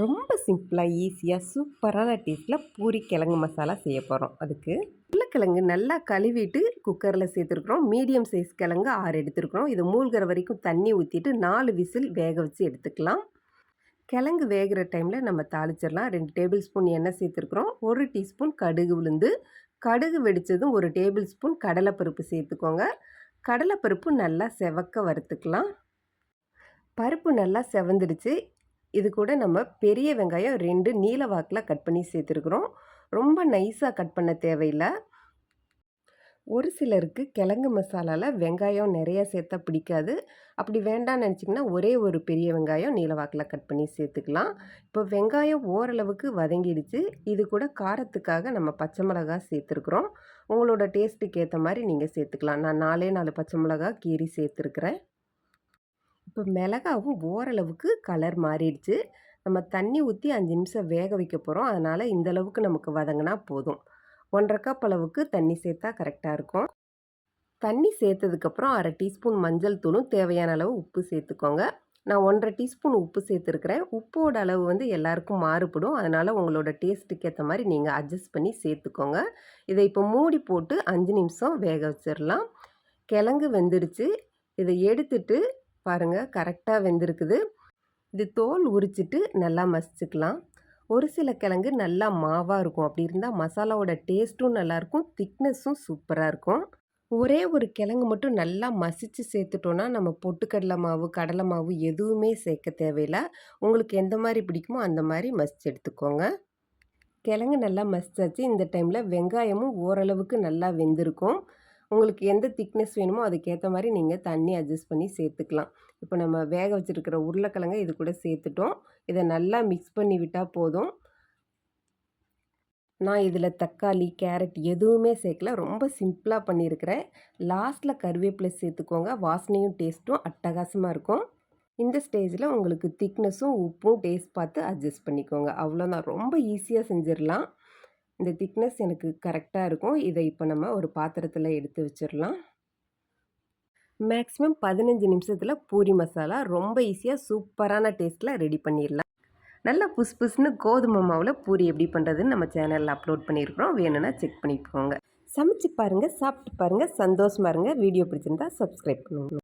ரொம்ப சிம்பிளாக ஈஸியாக சூப்பரான டேஸ்ட்டில் பூரி கிழங்கு மசாலா செய்ய போகிறோம். அதுக்கு உருளைக்கிழங்கு நல்லா கழுவிட்டு குக்கரில் சேர்த்துருக்குறோம். மீடியம் சைஸ் கிழங்கு 6 எடுத்துருக்குறோம். இது மூழ்கிற வரைக்கும் தண்ணி ஊற்றிட்டு 4 விசில் வேக வச்சு எடுத்துக்கலாம். கிழங்கு வேகிற டைமில் நம்ம தாளிச்சிடலாம். 2 டேபிள் ஸ்பூன் எண்ணெய் சேர்த்துருக்குறோம். 1 டீஸ்பூன் கடுகு உளுந்து, கடுகு வெடித்ததும் 1 டேபிள் ஸ்பூன் கடலைப்பருப்பு சேர்த்துக்கோங்க. கடலைப்பருப்பு நல்லா செவக்க வறுத்துக்கலாம். பருப்பு நல்லா செவந்துடுச்சு. இது கூட நம்ம பெரிய வெங்காயம் 2 நீல வாக்கில் கட் பண்ணி சேர்த்துருக்குறோம். ரொம்ப நைஸாக கட் பண்ண தேவையில்லை. ஒரு சிலருக்கு கிழங்கு மசாலாவில் வெங்காயம் நிறையா சேர்த்தா பிடிக்காது. அப்படி வேண்டாம்னு நினச்சிங்கன்னா ஒரே ஒரு பெரிய வெங்காயம் நீல வாக்கில் கட் பண்ணி சேர்த்துக்கலாம். இப்போ வெங்காயம் ஓரளவுக்கு வதங்கிடுச்சு. இது கூட காரத்துக்காக நம்ம பச்சை மிளகாய் சேர்த்துருக்குறோம். உங்களோட டேஸ்ட்டுக்கு ஏற்ற மாதிரி நீங்கள் சேர்த்துக்கலாம். நான் 4 பச்சை மிளகாய் கீறி சேர்த்துருக்குறேன். இப்போ மிளகாவும் ஓரளவுக்கு கலர் மாறிடுச்சு. நம்ம தண்ணி ஊற்றி 5 நிமிஷம் வேக வைக்க போகிறோம். அதனால் இந்த அளவுக்கு நமக்கு வதங்கினா போதும். 1½ கப் அளவுக்கு தண்ணி சேர்த்தா கரெக்டாக இருக்கும். தண்ணி சேர்த்ததுக்கப்புறம் 1/2 டீஸ்பூன் மஞ்சள் தூளும் தேவையான அளவு உப்பு சேர்த்துக்கோங்க. நான் 1½ டீஸ்பூன் உப்பு சேர்த்துருக்குறேன். உப்போட அளவு எல்லாருக்கும் மாறுபடும். அதனால் உங்களோட டேஸ்ட்டுக்கு ஏற்ற மாதிரி நீங்கள் அட்ஜஸ்ட் பண்ணி சேர்த்துக்கோங்க. இதை இப்போ மூடி போட்டு 5 நிமிஷம் வேக வச்சிடலாம். கிழங்கு வெந்துடுச்சு. இதை எடுத்துட்டு பாருங்கள், கரெக்டாக வெந்திருக்குது. இது தோல் உரிச்சிட்டு நல்லா மசிச்சுக்கலாம். ஒரு சில கிழங்கு நல்லா மாவாக இருக்கும். அப்படி இருந்தால் மசாலாவோட டேஸ்ட்டும் நல்லாயிருக்கும், திக்னஸும் சூப்பராக இருக்கும். ஒரே ஒரு கிழங்கு மட்டும் நல்லா மசித்து சேர்த்துட்டோன்னா நம்ம பொட்டுக்கடலை மாவு, கடலை மாவு எதுவுமே சேர்க்க தேவையில்லை. உங்களுக்கு எந்த மாதிரி பிடிக்குமோ அந்த மாதிரி மசித்து எடுத்துக்கோங்க. கிழங்கு நல்லா மசிச்சாச்சு. இந்த டைமில் வெங்காயமும் ஓரளவுக்கு நல்லா வெந்திருக்கும். உங்களுக்கு எந்த திக்னஸ் வேணுமோ அதுக்கேற்ற மாதிரி நீங்கள் தண்ணி அட்ஜஸ்ட் பண்ணி சேர்த்துக்கலாம். இப்போ நம்ம வேக வச்சுருக்கிற உருளைக்கிழங்கை இது கூட சேர்த்துட்டோம். இதை நல்லா மிக்ஸ் பண்ணி விட்டால் போதும். நான் இதில் தக்காளி, கேரட் எதுவுமே சேர்க்கல. ரொம்ப சிம்பிளாக பண்ணியிருக்கிறேன். லாஸ்ட்டில் கருவேப்பிலை சேர்த்துக்கோங்க. வாசனையும் டேஸ்ட்டும் அட்டகாசமாக இருக்கும். இந்த ஸ்டேஜில் உங்களுக்கு திக்னஸும் உப்பும் டேஸ்ட் பார்த்து அட்ஜஸ்ட் பண்ணிக்கோங்க. அவ்வளோதான், ரொம்ப ஈஸியாக செஞ்சிடலாம். இந்த திக்னஸ் எனக்கு கரெக்டாக இருக்கும். இதை இப்போ நம்ம ஒரு பாத்திரத்தில் எடுத்து வச்சிடலாம். மேக்ஸிமம் 15 நிமிஷத்தில் பூரி மசாலா ரொம்ப ஈஸியாக சூப்பரான டேஸ்ட்டில் ரெடி பண்ணிடலாம். நல்லா புஸ்னு கோதுமை மாவில் பூரி எப்படி பண்ணுறதுன்னு நம்ம சேனலில் அப்லோட் பண்ணியிருக்கிறோம். வேணும்னா செக் பண்ணிக்கோங்க. சமைச்சு பாருங்கள், சாப்பிட்டு பாருங்கள், சந்தோஷமாக இருங்க. வீடியோ பிடிச்சிருந்தா சப்ஸ்கிரைப் பண்ணுங்கள்.